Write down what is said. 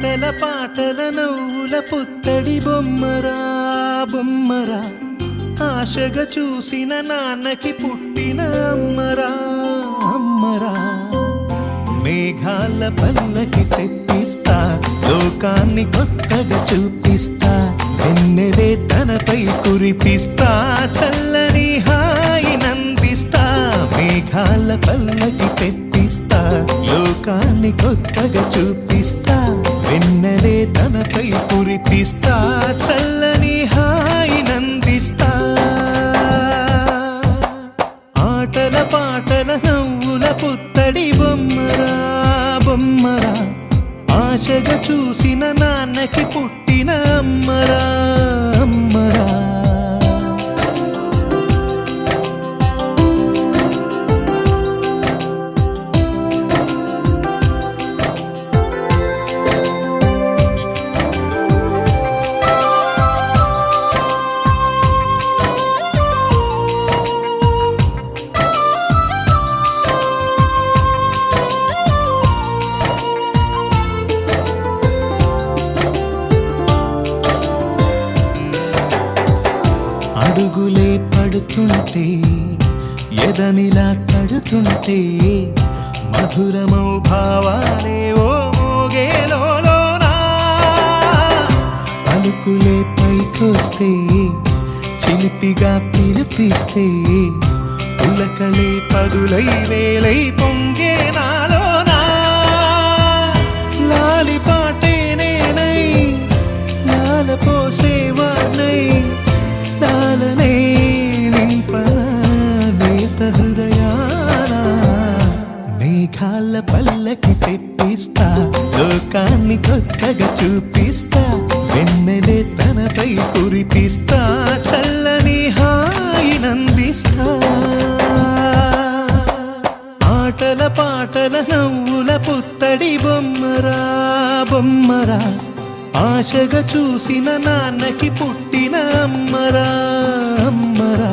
ఆటల పాటల నవ్వుల పుత్తడి బొమ్మరా బొమ్మరా, ఆశగా చూసిన నాన్నకి పుట్టిన అమ్మరా అమ్మరా. మేఘాల పల్లకి తెప్పిస్తా, లోకాన్ని కొత్తగా చూపిస్తా, వెన్నెలే తనపై కురిపిస్తా, చల్లని హాయి నందిస్తా. మేఘాల పల్లకి తెప్పిస్తా, లోకాన్ని కొత్తగా చూపిస్తా, వెన్నెలే తనపై కురిపిస్తా, చల్లని హాయి నందిస్తా. ఆటల పాటల నవ్వుల పుత్తడి బొమ్మరా బొమ్మరా, ఆశగా చూసిన నాన్నకి పుట్టిన అమ్మరా అమ్మరా. అడుగులే పడుతుంటే, ఎదనిలా తడుతుంటే, మధురమౌ భావాలే ఓ మోగేలోనా. పలుకులే పైకొస్తే, చిలిపిగా పిలిపిస్తే, పులకలే పదులై వేలై పొంగే నాలోనా. లాలి పాటే నేనై లాల పోసేవాణ్ణై, లాలనే నింపనా నేత హృదయాన. మేఘాల పల్లకి తెప్పిస్తా, లోకాన్ని కొత్తగా చూపిస్తా, వెన్నెలే తనపై కురిపిస్తా, చల్లని హాయి నందిస్తా. ఆటల పాటల నవ్వుల పుత్తడి బొమ్మరా బొమ్మరా, ఆశగా చూసిన నాన్నకి పుట్టిన అమ్మరా అమ్మరా.